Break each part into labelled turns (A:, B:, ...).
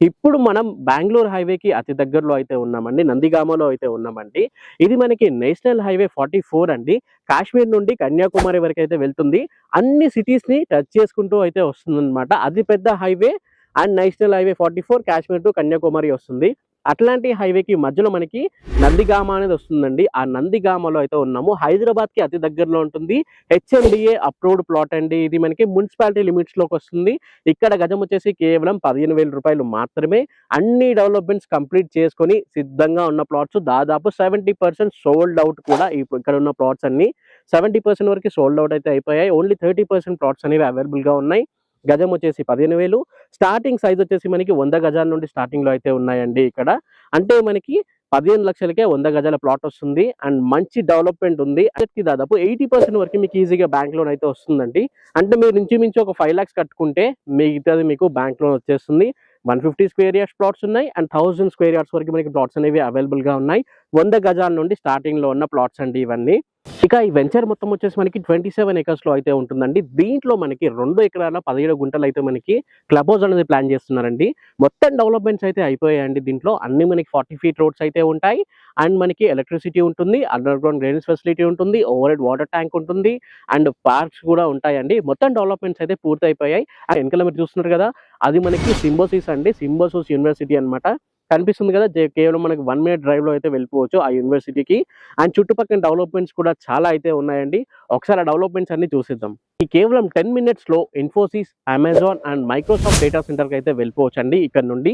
A: ఇప్పుడు మనం బెంగుళూరు హైవేకి అతి దగ్గరలో అయితే ఉన్నామండి. నందిగామలో అయితే ఉన్నామండి. ఇది మనకి నేషనల్ హైవే 44 అండి. కాశ్మీర్ నుండి కన్యాకుమారి వరకు అయితే వెళ్తుంది. అన్ని సిటీస్‌ని టచ్ చేసుకుంటూ అయితే వస్తుందన్నమాట. అతి పెద్ద highway and national highway 44 Kashmir to Kanyakumari వస్తుంది. అట్లాంటి హైవేకి మధ్యలో మనకి నందిగామ అనేది వస్తుందండి. ఆ నందిగామలో అయితే ఉన్నాము. హైదరాబాద్‌కి అతి దగ్గరలో ఉంటుంది. హెచ్ఎండిఏ అప్రూవ్డ్ ప్లాట్ అండి. ఇది మనకి మున్సిపాలిటీ లిమిట్స్‌లోకి వస్తుంది. ఇక్కడ గజం వచ్చేసి కేవలం 15,000 రూపాయలు మాత్రమే. అన్ని డెవలప్‌మెంట్స్ కంప్లీట్ చేసుకొని సిద్ధంగా ఉన్న ప్లాట్స్ దాదాపు 70% సోల్డ్ అవుట్ కూడా ఇక్కడ ఉన్న ప్లాట్స్ అన్ని 70% వరకు సోల్డ్ అవుట్ అయితే అయిపోయాయి. ఓన్లీ 30% ప్లాట్స్ అనేవి అవైలబుల్‌గా ఉన్నాయి. గజం వచ్చేసి 15,000. స్టార్టింగ్ సైజ్ వచ్చేసి మనకి 100 గజాల నుండి స్టార్టింగ్‌లో అయితే ఉన్నాయండి ఇక్కడ. అంటే మనకి 15 లక్షలకే 100 గజాల ప్లాట్ వస్తుంది. అండ్ మంచి డెవలప్‌మెంట్ ఉంది. అన్నిటికి దాదాపు 80% వరకు మీకు ఈజీగా బ్యాంక్ లోన్ అయితే వస్తుందండి. అంటే మీరు ఇంచుమించు ఒక 5 లాక్స్ కట్టుకుంటే మిగతాది మీకు బ్యాంక్ లోన్ వచ్చేస్తుంది. 150 స్క్వేర్ యార్డ్స్ ప్లాట్స్ ఉన్నాయి. అండ్ 1000 స్క్వేర్ యార్డ్స్ వరకు మనకి ప్లాట్స్ అనేవి అవైలబుల్‌గా ఉన్నాయి. 100 గజాల నుండి స్టార్టింగ్‌లో ఉన్న ప్లాట్స్ అండి ఇవన్నీ. ఇక ఈ వెంచర్ మొత్తం వచ్చేసి మనకి 27 ఎకర్స్ లో అయితే ఉంటుందండి. దీంట్లో మనకి 2 ఎకరాల 17 గుంటలు అయితే మనకి క్లబ్ హౌస్ అనేది ప్లాన్ చేస్తున్నారండి. మొత్తం డెవలప్మెంట్స్ అయితే అయిపోయాయండి. దీంట్లో అన్ని మనకి 40 ఫీట్ రోడ్స్ అయితే ఉంటాయి. అండ్ మనకి ఎలక్ట్రిసిటీ ఉంటుంది, అండర్ గ్రౌండ్ డ్రైనేజ్ ఫెసిలిటీ ఉంటుంది, ఓవర్ హెడ్ వాటర్ ట్యాంక్ ఉంటుంది, అండ్ పార్క్స్ కూడా ఉంటాయండి. మొత్తం డెవలప్మెంట్స్ అయితే పూర్తి అయిపోయాయి. అండ్ వెనకాల మీరు చూస్తున్నారు కదా, అది మనకి సింబోసిస్ అండి, సింబోసిస్ యూనివర్సిటీ అనమాట. కనిపిస్తుంది కదా, కేవలం మనకి 1 మినిట్ డ్రైవ్ లో అయితే వెళ్ళిపోవచ్చు ఆ యూనివర్సిటీకి. అండ్ చుట్టుపక్కల డెవలప్మెంట్స్ కూడా చాలా అయితే ఉన్నాయండి. ఒకసారి ఆ డెవలప్మెంట్స్ అన్ని చూసిద్దాం. ఈ కేవలం 10 మినిట్స్ లో Infosys, Amazon and Microsoft data centre కి అయితే వెళ్ళిపోవచ్చు అండి ఇక్కడ నుండి.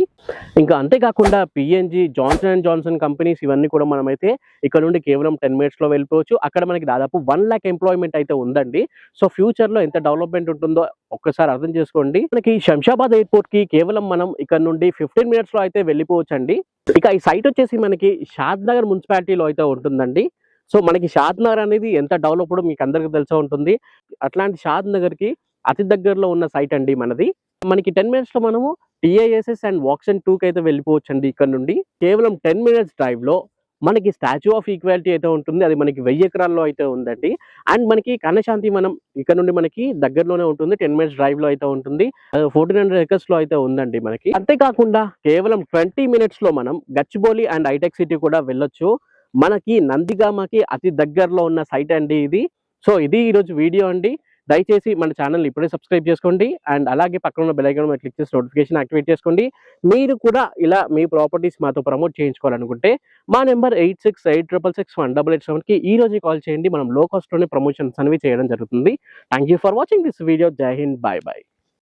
A: ఇంకా అంతేకాకుండా PNG, Johnson and Johnson companies ఇవన్నీ కూడా మనమైతే ఇక్కడ నుండి కేవలం 10 మినిట్స్ లో వెళ్ళిపోవచ్చు. అక్కడ మనకి దాదాపు 1 లాక్ ఎంప్లాయ్మెంట్ అయితే ఉందండి. సో ఫ్యూచర్ లో ఎంత డెవలప్మెంట్ ఉంటుందో ఒక్కసారి అర్థం చేసుకోండి. మనకి శంషాబాద్ ఎయిర్పోర్ట్ కి కేవలం మనం ఇక్కడ నుండి 15 మినిట్స్ లో అయితే వెళ్ళిపోవచ్చు అండి. ఇక ఈ సైట్ వచ్చేసి మనకి షాద్ నగర్ మున్సిపాలిటీలో అయితే ఉంటుందండి. సో మనకి షాద్ నగర్ అనేది ఎంత డెవలప్డ్ మీకు అందరికీ తెలిసే ఉంటుంది. అట్లాంటి షాద్ నగర్ కి అతి దగ్గరలో ఉన్న సైట్ అండి మనది. మనకి 10 మినిట్స్ లో మనము టిఐఎస్ఎస్ అండ్ వాక్సన్ 2 కి అయితే వెళ్ళిపోవచ్చు అండి ఇక్కడ నుండి. కేవలం 10 మినిట్స్ డ్రైవ్ లో మనకి స్టాచ్యూ ఆఫ్ ఈక్వాలిటీ అయితే ఉంటుంది. అది మనకి 1000 ఎకరాల్లో అయితే ఉందండి. అండ్ మనకి కనశాంతి మనం ఇక్కడ నుండి మనకి దగ్గరలోనే ఉంటుంది. 10 మినిట్స్ డ్రైవ్ లో అయితే ఉంటుంది. 1400 ఎకర్స్ లో అయితే ఉందండి మనకి. అంతేకాకుండా కేవలం 20 మినిట్స్ లో మనం గచ్చిబౌలి అండ్ హైటెక్ సిటీ కూడా వెళ్ళొచ్చు. మనకి నందిగామకి అతి దగ్గరలో ఉన్న సైట్ అండి ఇది. సో ఇది ఈరోజు వీడియో అండి. దయచేసి మన ఛానల్ ఇప్పుడే సబ్స్క్రైబ్ చేసుకోండి. అండ్ అలాగే పక్కన ఉన్న బెల్ ఐకాన్ మీద క్లిక్ చేసి నోటిఫికేషన్ యాక్టివేట్ చేసుకోండి. మీరు కూడా ఇలా మీ ప్రాపర్టీస్ మాతో ప్రమోట్ చేయించుకోవాలనుకుంటే మా నెంబర్ 8686661887కి ఈ రోజు కాల్ చేయండి. మనం లో కాస్ట్ లోనే ప్రమోషన్స్ అనేవి చేయడం జరుగుతుంది. Thank you for watching this video. జై హింద్, బై బై.